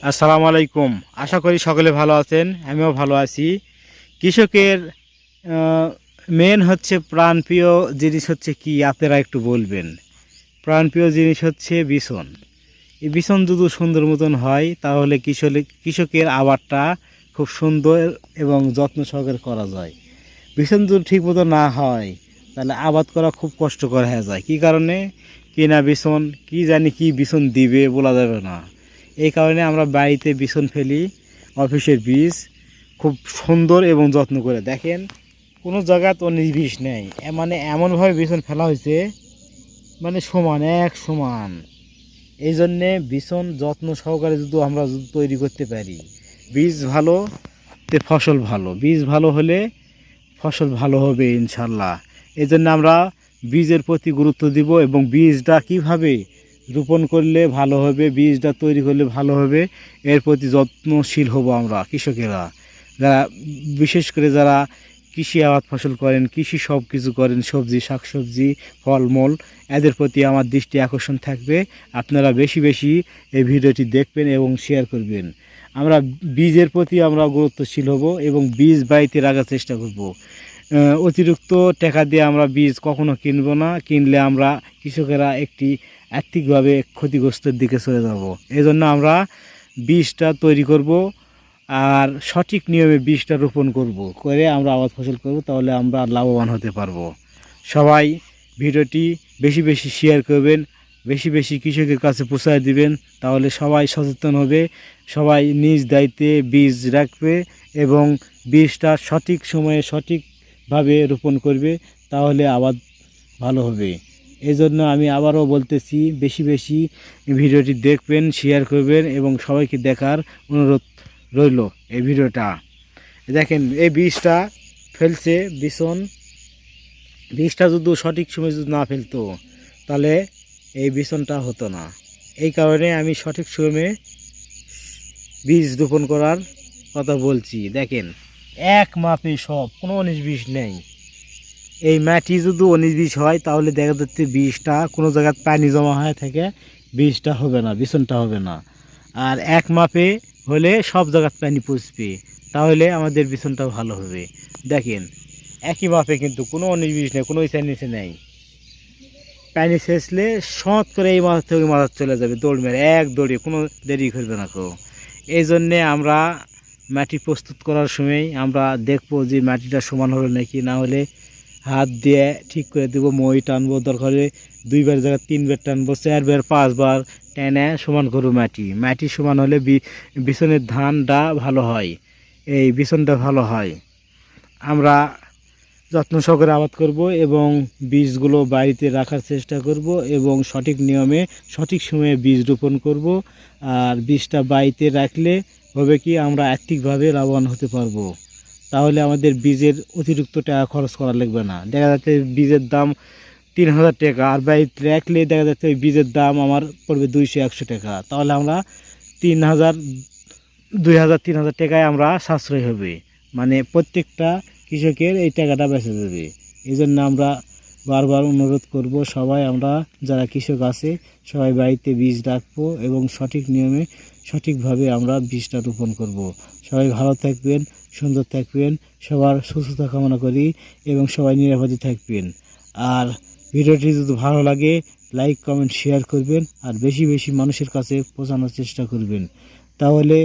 আসসালামু আলাইকুম। আশা করি সকলে ভালো আছেন, আমিও ভালো আছি। কৃষকের মেন হচ্ছে প্রাণপ্রিয় জিনিস হচ্ছে কি আপনারা একটু বলবেন। প্রাণপ্রিয় জিনিস হচ্ছে বিছন। এই বিছন যদি সুন্দর মতন হয় তাহলে কৃষকের আবাদটা খুব সুন্দর এবং যত্ন সহকারে করা যায়। বিছন যদি ঠিক মতো না হয় তাহলে আবাদ করা খুব কষ্টকর হয়ে যায়। কী কারণে? কিনা বিছন কি জানি কি বিছন দিবে বলা যাবে না। এই কারণে আমরা বাড়িতে বিছন ফেলি। অফিসের বীজ খুব সুন্দর এবং যত্ন করে দেখেন, কোনো জায়গা তো নির্বিষ নেই, মানে এমনভাবে বিছন ফেলা হয়েছে মানে সমান এক সমান। এই জন্যে বিছন যত্ন সহকারে যদি তৈরি করতে পারি, বীজ ভালো তে ফসল ভালো, বীজ ভালো হলে ফসল ভালো হবে ইনশাল্লাহ। এই জন্য আমরা বীজের প্রতি গুরুত্ব দিব এবং বীজটা কিভাবে রোপণ করলে ভালো হবে, বীজটা তৈরি করলে ভালো হবে, এর প্রতি যত্নশীল হব আমরা কৃষকেরা, যারা বিশেষ করে যারা কৃষি আবাদ ফসল করেন, কৃষি সব কিছু করেন, সবজি শাকসবজি ফলমূল, এদের প্রতি আমার দৃষ্টি আকর্ষণ থাকবে। আপনারা বেশি বেশি এই ভিডিওটি দেখবেন এবং শেয়ার করবেন। আমরা বীজের প্রতি আমরা গুরুত্বশীল হব এবং বীজ বাড়িতে রাখার চেষ্টা করব। অতিরিক্ত টাকা দিয়ে আমরা বীজ কখনো কিনব না, কিনলে আমরা কৃষকেরা একটি আর্থিকভাবে ক্ষতিগ্রস্তের দিকে চলে যাব। এই জন্য আমরা বীজটা তৈরি করব আর সঠিক নিয়মে বীজটা রোপণ করে আমরা আবাদ ফসল করব, তাহলে আমরা লাভবান হতে পারবো। সবাই ভিডিওটি বেশি বেশি শেয়ার করবেন, বেশি বেশি কৃষকের কাছে পৌঁছায় দিবেন, তাহলে সবাই সচেতন হবে, সবাই নিজ দায়িত্বে বীজ রাখবে এবং বীজটা সঠিক সময়ে সঠিকভাবে রোপণ করবে, তাহলে আবাদ ভালো হবে। এই জন্য আমি আবারও বলতেছি, বেশি বেশি ভিডিওটি দেখবেন, শেয়ার করবেন এবং সবাইকে দেখার অনুরোধ রইল। এই ভিডিওটা দেখেন, এই বীজটা ফেলছে বীজটা যদি সঠিক সময় যদি না ফেলতো তাহলে এই বিছনটা হতো না। এই কারণে আমি সঠিক সময়ে বীজ রোপণ করার কথা বলছি। দেখেন, এক মাপে সব, কোনো 19-20 নেই। এই মাটি যদি 19-20 হয় তাহলে দেখা যাচ্ছে বীজটা কোনো জায়গায় পানি জমা হয়ে থাকে, বীজটা হবে না, বিছনটা হবে না। আর এক মাপে হলে সব জায়গায় পানি পৌঁছবে, তাহলে আমাদের বিছনটা ভালো হবে। দেখেন, একই মাপে কিন্তু কোনো 19-20 নেই, কোনো ইচ্ছা নিচে নেই। পানি ছেঁচলে সৎ করে এই মাছ থেকে ওই মাছ চলে যাবে, দৌড় মেরে এক দৌড়ে, কোনো দেরি করবে না কেউ। এই জন্যে আমরা মাটি প্রস্তুত করার সময় আমরা দেখবো যে মাটিটা সমান হলো নাকি, না হলে হাত দিয়ে ঠিক করে দেবো, মই টানবো, দরকারে 2বার জায়গায় 3বার টানবো, 4বার 5বার টেনে সমান করবো। মাটি সমান হলে বিছনের ধানটা ভালো হয়, এই বিছনটা ভালো হয়। আমরা যত্ন সহকারে আবাদ করব এবং বীজগুলো বাড়িতে রাখার চেষ্টা করব এবং সঠিক নিয়মে সঠিক সময়ে বীজ রোপণ করব। আর বীজটা বাড়িতে রাখলে হবে কি, আমরা আর্থিকভাবে লাভবান হতে পারবো। তাহলে আমাদের বীজের অতিরিক্ত টাকা খরচ করা লাগবে না। দেখা যাচ্ছে বীজের দাম 3000 টাকা, আর বাড়িতে রাখলে দেখা যাচ্ছে ওই বীজের দাম আমার পড়বে 200-100 টাকা। তাহলে আমরা 3000, 2000, 3000 টাকায় আমরা সাশ্রয় হবে, মানে প্রত্যেকটা কৃষকের এই টাকাটা বেঁচে যাবে। এই জন্য আমরা বারবার অনুরোধ করব, সবাই আমরা যারা কৃষক আছে সবাই বাড়িতে বীজ রাখবো এবং সঠিক নিয়মে সঠিকভাবে আমরা বীজটা রোপণ করব। সবাই ভালো থাকবেন, সুন্দর থাকবেন, সবার সুস্থতা কামনা করি এবং সবাই নিরাপদে থাকবেন। আর ভিডিওটি যদি ভালো লাগে লাইক কমেন্ট শেয়ার করবেন আর বেশি বেশি মানুষের কাছে পৌঁছানোর চেষ্টা করবেন, তাহলে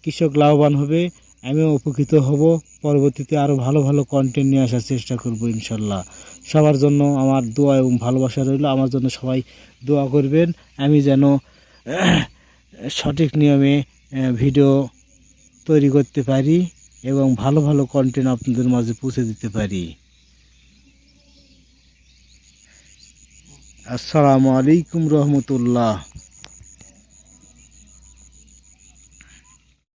কৃষক লাভবান হবে, আমিও উপকৃত হব। পরবর্তীতে আরও ভালো ভালো কন্টেন্ট নিয়ে আসার চেষ্টা করব ইনশাল্লাহ। সবার জন্য আমার দোয়া এবং ভালোবাসা রইল, আমার জন্য সবাই দোয়া করবেন, আমি যেন সঠিক নিয়মে ভিডিও তৈরি করতে পারি এবং ভালো ভালো কন্টেন্ট আপনাদের মাঝে পৌঁছে দিতে পারি। আসসালামু আলাইকুম রহমতুল্লাহ।